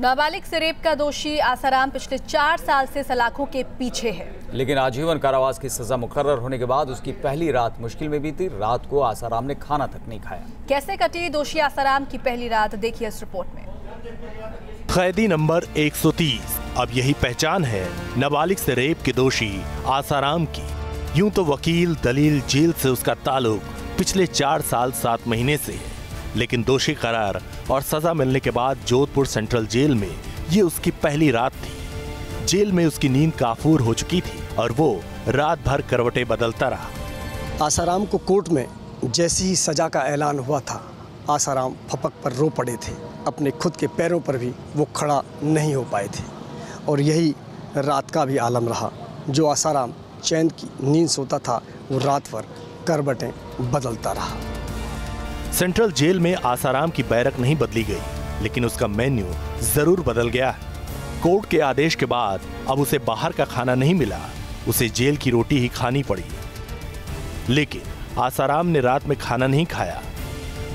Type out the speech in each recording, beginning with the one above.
नाबालिग से रेप का दोषी आसाराम पिछले 4 साल से सलाखों के पीछे है, लेकिन आजीवन कारावास की सजा मुकर्रर होने के बाद उसकी पहली रात मुश्किल में बीती। रात को आसाराम ने खाना तक नहीं खाया। कैसे कटी दोषी आसाराम की पहली रात, देखिए इस रिपोर्ट में। कैदी नंबर 130। अब यही पहचान है नाबालिग से रेप के दोषी आसाराम की। यूं तो वकील दलील जेल से उसका ताल्लुक पिछले 4 साल 7 महीने से है, लेकिन दोषी करार और सजा मिलने के बाद जोधपुर सेंट्रल जेल में ये उसकी पहली रात थी। जेल में उसकी नींद काफूर हो चुकी थी और वो रात भर करवटें बदलता रहा। आसाराम को कोर्ट में जैसे ही सजा का ऐलान हुआ था, आसाराम फपक पर रो पड़े थे। अपने खुद के पैरों पर भी वो खड़ा नहीं हो पाए थे और यही रात का भी आलम रहा। जो आसाराम चैन की नींद सोता था, वो रात भर करवटें बदलता रहा। सेंट्रल जेल में आसाराम की बैरक नहीं बदली गई, लेकिन उसका मेन्यू जरूर बदल गया है। कोर्ट के आदेश के बाद अब उसे बाहर का खाना नहीं मिला, उसे जेल की रोटी ही खानी पड़ी। लेकिन आसाराम ने रात में खाना नहीं खाया।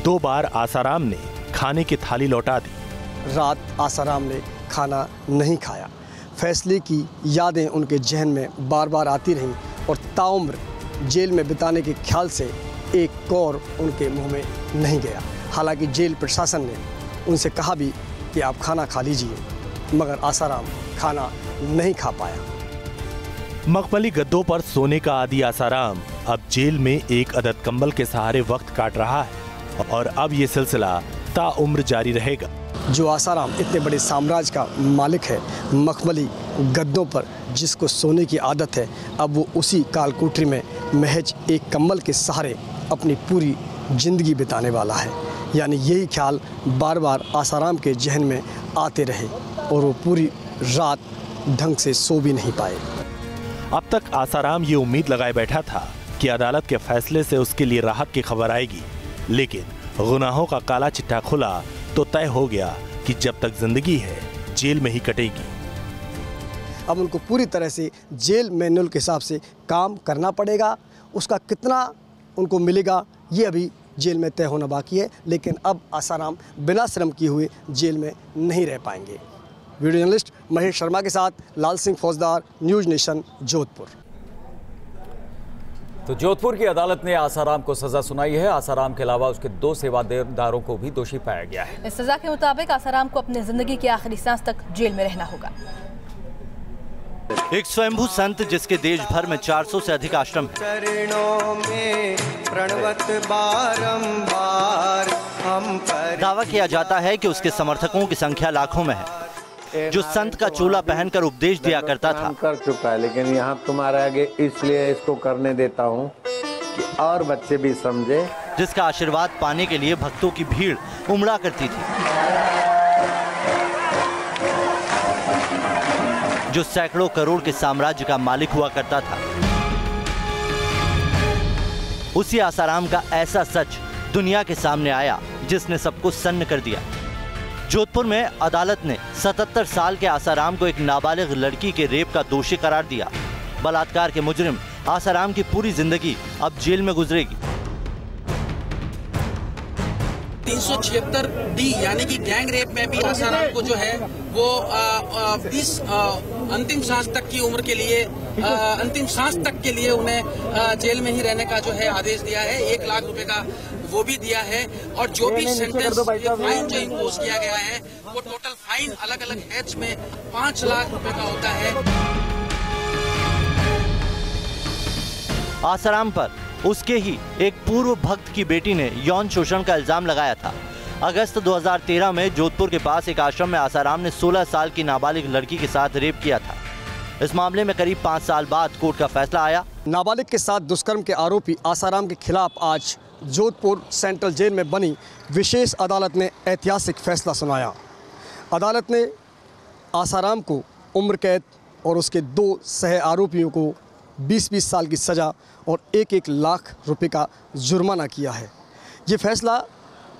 2 बार आसाराम ने खाने की थाली लौटा दी। रात आसाराम ने खाना नहीं खाया। फैसले की यादें उनके जहन में बार बार आती रहीं और ताउम्र जेल में बिताने के ख्याल से एक कौर उनके मुंह में नहीं गया। हालांकि जेल प्रशासन ने उनसे कहा भी कि आप खाना खा लीजिए, मगर आसाराम खाना नहीं खा पाया। मखमली गद्दों पर सोने का आदी आसाराम अब जेल में एक अदद कंबल के सहारे वक्त काट रहा है और अब ये सिलसिला ताउम्र जारी रहेगा। जो आसाराम इतने बड़े साम्राज्य का मालिक है, मखमली गद्दों पर जिसको सोने की आदत है, अब वो उसी कालकोठरी में महज एक कंबल के सहारे अपनी पूरी जिंदगी बिताने वाला है। यानी यही ख्याल बार बार आसाराम के जहन में आते रहे और वो पूरी रात ढंग से सो भी नहीं पाए। अब तक आसाराम ये उम्मीद लगाए बैठा था कि अदालत के फैसले से उसके लिए राहत की खबर आएगी, लेकिन गुनाहों का काला चिट्ठा खुला तो तय हो गया कि जब तक जिंदगी है जेल में ही कटेगी। अब उनको पूरी तरह से जेल मैनुअल के हिसाब से काम करना पड़ेगा। उसका कितना उनको मिलेगा ये अभी जेल में तय होना बाकी है, लेकिन अब आसाराम बिना श्रम किए हुए जेल में नहीं रह पाएंगे। वीडियो जर्नलिस्ट महेश शर्मा के साथ लाल सिंह फौजदार, न्यूज़ नेशन, जोधपुर। तो जोधपुर की अदालत ने आसाराम को सजा सुनाई है। आसाराम के अलावा उसके 2 सेवादारों को भी दोषी पाया गया है। इस सजा के मुताबिक आसाराम को अपनी जिंदगी की आखिरी सांस तक जेल में रहना होगा। एक स्वयंभू संत जिसके देश भर में 400 से अधिक आश्रम हैं। दावा किया जाता है कि उसके समर्थकों की संख्या लाखों में है। जो संत का चोला पहनकर उपदेश दिया करता था, कर चुका है, लेकिन यहाँ तुम्हारे आगे इसलिए इसको करने देता हूँ कि और बच्चे भी समझे। जिसका आशीर्वाद पाने के लिए भक्तों की भीड़ उमड़ा करती थी। जो सैकड़ों करोड़ के साम्राज्य का मालिक हुआ करता था। उसी आसाराम का ऐसा सच दुनिया के सामने आया जिसने सबको सन्न कर दिया। जोधपुर में अदालत ने 77 साल के आसाराम को एक नाबालिग लड़की के रेप का दोषी करार दिया। बलात्कार के मुजरिम आसाराम की पूरी जिंदगी अब जेल में गुजरेगी। 376 डी यानी कि गैंग रेप में भी आसाराम को जो है वो 20 अंतिम सांस तक की उम्र के लिए अंतिम सांस तक के लिए उन्हें जेल में ही रहने का जो है आदेश दिया है। 1 लाख रुपए का वो भी दिया है और जो भी सेंटेंस फाइन जो इम्पोज किया गया है वो टोटल फाइन अलग अलग हैच में 5 लाख रुपए का होता है। आसाराम पर उसके ही एक पूर्व भक्त की बेटी ने यौन शोषण का इल्जाम लगाया था। अगस्त 2013 में जोधपुर के पास एक आश्रम में आसाराम ने 16 साल की नाबालिग लड़की के साथ रेप किया था। इस मामले में करीब 5 साल बाद कोर्ट का फैसला आया। नाबालिग के साथ दुष्कर्म के आरोपी आसाराम के खिलाफ आज जोधपुर सेंट्रल जेल में बनी विशेष अदालत ने ऐतिहासिक फैसला सुनाया। अदालत ने आसाराम को उम्र कैद और उसके 2 सह आरोपियों को 20-20 साल की सज़ा और 1-1 लाख रुपए का जुर्माना किया है। ये फैसला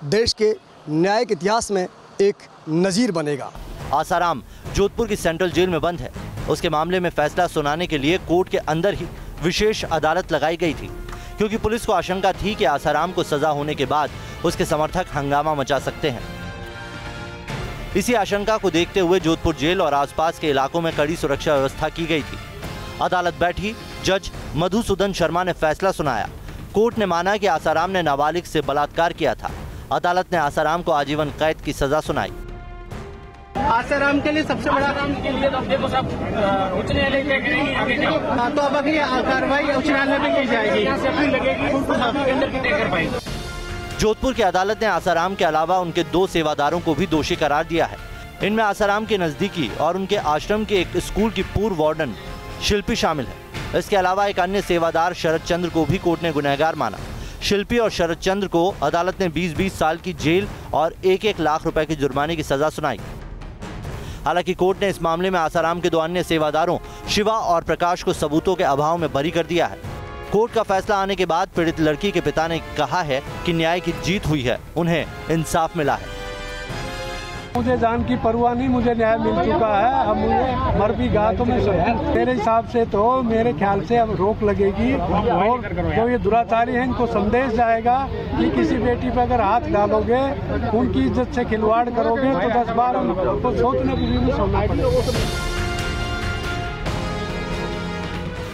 देश के न्यायिक इतिहास में एक नज़ीर बनेगा। आसाराम जोधपुर की सेंट्रल जेल में बंद है। उसके मामले में फैसला सुनाने के लिए कोर्ट के अंदर ही विशेष अदालत लगाई गई थी, क्योंकि पुलिस को आशंका थी कि आसाराम को सजा होने के बाद उसके समर्थक हंगामा मचा सकते हैं। इसी आशंका को देखते हुए जोधपुर जेल और आसपास के इलाकों में कड़ी सुरक्षा व्यवस्था की गई थी। अदालत बैठी। जज मधुसूदन शर्मा ने फैसला सुनाया। कोर्ट ने माना कि आसाराम ने नाबालिग से बलात्कार किया था। अदालत ने आसाराम को आजीवन कैद की सजा सुनाई। आसाराम के लिए सबसे बड़ा के लिए तो देखो सब उच्च न्यायालय क्या करेंगे आगे नहीं, तो अब अभी कार्रवाई उच्च न्यायालय में की जाएगी, यहाँ से अपील लगेगी। जोधपुर की अदालत ने आसाराम के अलावा उनके 2 सेवादारों को भी दोषी करार दिया है। इनमें आसाराम के नजदीकी और उनके आश्रम के एक स्कूल की पूर्व वार्डन शिल्पी शामिल है। इसके अलावा एक अन्य सेवादार शरद चंद्र को भी कोर्ट ने गुनहगार माना। शिल्पी और शरद चंद्र को अदालत ने 20-20 साल की जेल और 1-1 लाख रुपए के जुर्माने की सजा सुनाई। हालांकि कोर्ट ने इस मामले में आसाराम के 2 अन्य सेवादारों शिवा और प्रकाश को सबूतों के अभाव में बरी कर दिया है। कोर्ट का फैसला आने के बाद पीड़ित लड़की के पिता ने कहा है कि न्याय की जीत हुई है, उन्हें इंसाफ मिला है। मुझे जान की परवाह नहीं, मुझे न्याय मिल चुका है। अब मुझे मर भी गया तो मैं सब मेरे हिसाब से तो मेरे ख्याल से अब रोक लगेगी और जो ये दुराचारी हैं इनको संदेश जाएगा कि किसी बेटी पर अगर हाथ डालोगे, उनकी इज्जत से खिलवाड़ करोगे तो 10 बार उनको सोचने की भी सुनना।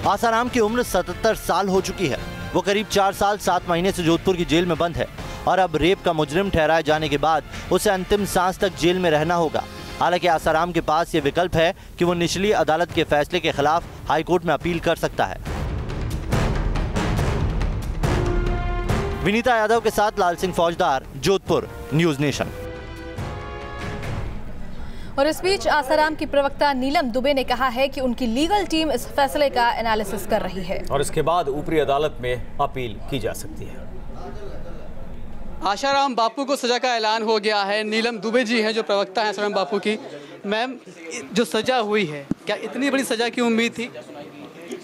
आसाराम की उम्र 77 साल हो चुकी है। वो करीब 4 साल 7 महीने से जोधपुर की जेल में बंद है और अब रेप का मुजरिम ठहराए जाने के बाद उसे अंतिम सांस तक जेल में रहना होगा। हालांकि आसाराम के पास ये विकल्प है कि वो निचली अदालत के फैसले के खिलाफ हाईकोर्ट में अपील कर सकता है। विनीता यादव के साथ लाल सिंह फौजदार, जोधपुर, न्यूज नेशन। और इस बीच आसाराम की प्रवक्ता नीलम दुबे ने कहा है कि उनकी लीगल टीम इस फैसले का एनालिसिस कर रही है और इसके बाद ऊपरी अदालत में अपील की जा सकती है। आसाराम बापू को सजा का ऐलान हो गया है। नीलम दुबे जी हैं जो प्रवक्ता हैं आसाराम बापू की। मैम, जो सजा हुई है, क्या इतनी बड़ी सजा की उम्मीद थी?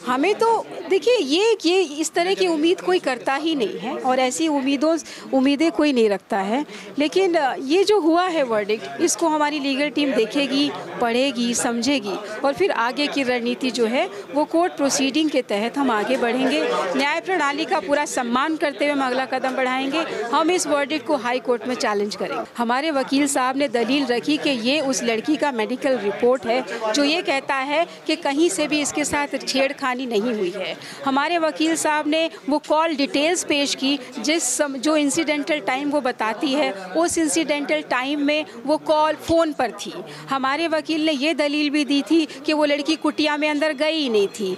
हमें तो देखिए ये इस तरह की उम्मीद कोई करता ही नहीं है और ऐसी उम्मीदें कोई नहीं रखता है। लेकिन ये जो हुआ है वर्डिक्ट, इसको हमारी लीगल टीम देखेगी, पढ़ेगी, समझेगी और फिर आगे की रणनीति जो है वो कोर्ट प्रोसीडिंग के तहत हम आगे बढ़ेंगे। न्याय प्रणाली का पूरा सम्मान करते हुए हम अगला कदम बढ़ाएंगे। हम इस वर्डिक्ट को हाई कोर्ट में चैलेंज करेंगे। हमारे वकील साहब ने दलील रखी कि ये उस लड़की का मेडिकल रिपोर्ट है जो ये कहता है कि कहीं से भी इसके साथ छेड़खानी नहीं हुई है। हमारे वकील साहब ने वो कॉल डिटेल्स पेश की जो इंसिडेंटल टाइम वो बताती है, उस इंसिडेंटल टाइम में वो कॉल फ़ोन पर थी। हमारे वकील ने ये दलील भी दी थी कि वो लड़की कुटिया में अंदर गई ही नहीं थी।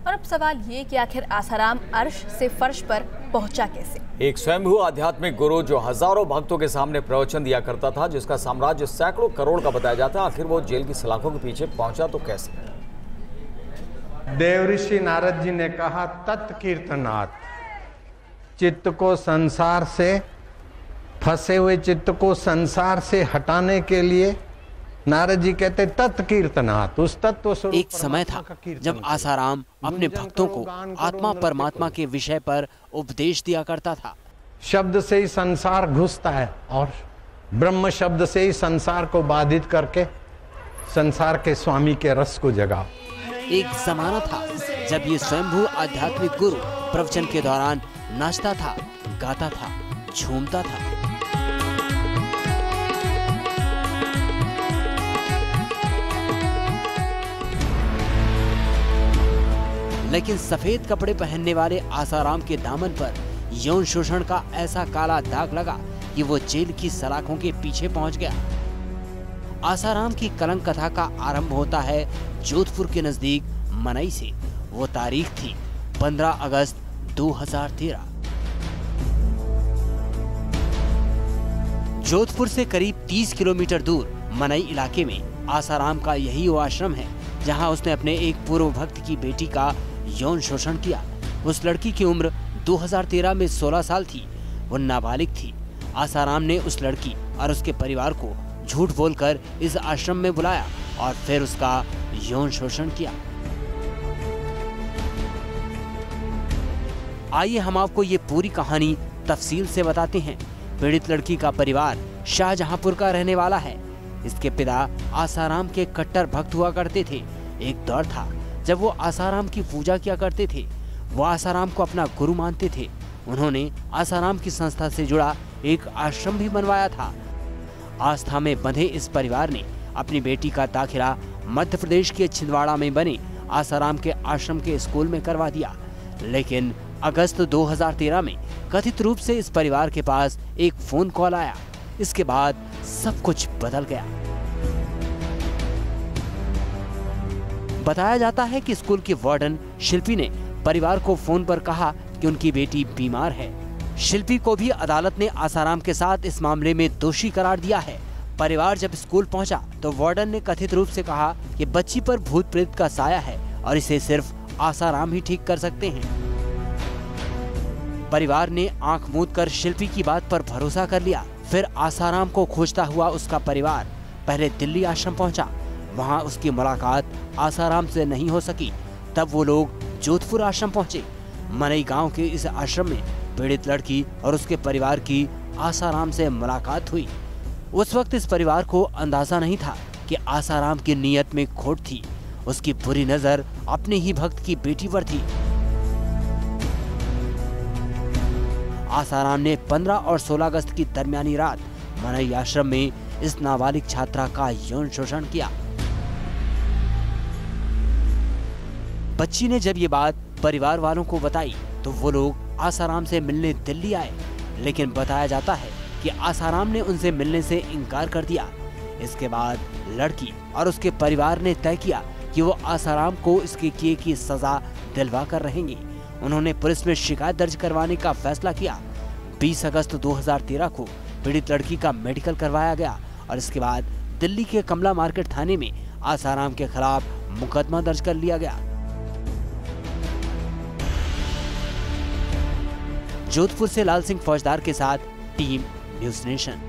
और अब सवाल ये कि आखिर आसाराम अर्श से फर्श पर पहुंचा कैसे? एक स्वयंभू आध्यात्मिक गुरु जो हजारों भक्तों के सामने प्रवचन दिया करता था, जिसका साम्राज्य सैकड़ों करोड़ का बताया जाता, आखिर वो जेल की सलाखों के पीछे पहुंचा तो कैसे? देवऋषि नारद जी ने कहा, तत्कीर्तनाथ, चित्त को संसार से, फंसे हुए चित्त को संसार से हटाने के लिए नारद जी कहते तत्कीर्तनाथ, उस तत्व स्वरूप। एक समय था जब आसाराम अपने भक्तों को आत्मा परमात्मा के विषय पर उपदेश दिया करता था। शब्द से ही संसार घुसता है और ब्रह्म शब्द से ही संसार को बाधित करके संसार के स्वामी के रस को जगाओ। एक जमाना था जब ये स्वयंभू आध्यात्मिक गुरु प्रवचन के दौरान नाचता था, गाता था, झूमता था। लेकिन सफेद कपड़े पहनने वाले आसाराम के दामन पर यौन शोषण का ऐसा काला दाग लगा कि वो जेल की सलाखों के पीछे पहुंच गया। आसाराम की कलंक कथा का आरंभ होता है जोधपुर के नजदीक मनई से। वो तारीख थी 15 अगस्त 2013। जोधपुर से करीब 30 किलोमीटर दूर मनई इलाके में आसाराम का यही वो आश्रम है जहां उसने अपने एक पूर्व भक्त की बेटी का यौन शोषण किया। उस लड़की की उम्र 2013 में 16 साल थी। वो नाबालिग थी। आसाराम ने उस लड़की और उसके परिवार को झूठ बोलकर इस आश्रम में बुलाया और फिर उसका यौन शोषण किया। आइए हम आपको ये पूरी कहानी तफसील से बताते हैं। पीड़ित लड़की का परिवार शाहजहांपुर का रहने वाला है। इसके पिता आसाराम के कट्टर भक्त हुआ करते थे। एक दौर था जब वो आसाराम की पूजा किया करते थे। वो आसाराम को अपना गुरु मानते थे। उन्होंने आसाराम की संस्था से जुड़ा एक आश्रम भी बनवाया था। आस्था में बंधे इस परिवार ने अपनी बेटी का दाखिला मध्य प्रदेश के छिंदवाड़ा में बने आसाराम के आश्रम के स्कूल में करवा दिया। लेकिन अगस्त 2013 में कथित रूप से इस परिवार के पास एक फोन कॉल आया। इसके बाद सब कुछ बदल गया। बताया जाता है कि स्कूल की वार्डन शिल्पी ने परिवार को फोन पर कहा कि उनकी बेटी बीमार है। शिल्पी को भी अदालत ने आसाराम के साथ इस मामले में दोषी करार दिया है। परिवार जब स्कूल पहुंचा तो वार्डन ने कथित रूप से कहा कि बच्ची पर भूत प्रेत का साया है और इसे सिर्फ आसाराम ही ठीक कर सकते हैं। परिवार ने आंख मूंद कर शिल्पी की बात पर भरोसा कर लिया। फिर आसाराम को खोजता हुआ उसका परिवार पहले दिल्ली आश्रम पहुंचा। वहां उसकी मुलाकात आसाराम से नहीं हो सकी। तब वो लोग जोधपुर आश्रम पहुंचे। मनई गांव के इस आश्रम में पीड़ित लड़की और उसके परिवार की आसाराम से मुलाकात हुई। उस वक्त इस परिवार को अंदाजा नहीं था कि आसाराम की नीयत में खोट थी। उसकी बुरी नजर अपने ही भक्त की बेटी पर थी। आसाराम ने 15 और 16 अगस्त की दरमियानी रात मनई आश्रम में इस नाबालिग छात्रा का यौन शोषण किया। बच्ची ने जब ये बात परिवार वालों को बताई तो वो लोग आसाराम से मिलने दिल्ली आए, लेकिन बताया जाता है कि आसाराम ने उनसे मिलने से इनकार कर दिया। इसके बाद लड़की और उसके परिवार ने तय किया कि वो आसाराम को इसके किए की सजा दिलवा कर रहेंगे। उन्होंने पुलिस में शिकायत दर्ज करवाने का फैसला किया। 20 अगस्त 2013 को पीड़ित लड़की का मेडिकल करवाया गया और इसके बाद दिल्ली के कमला मार्केट थाने में आसाराम के खिलाफ मुकदमा दर्ज कर लिया गया। जोधपुर से लाल सिंह फौजदार के साथ टीम न्यूज़ नेशन।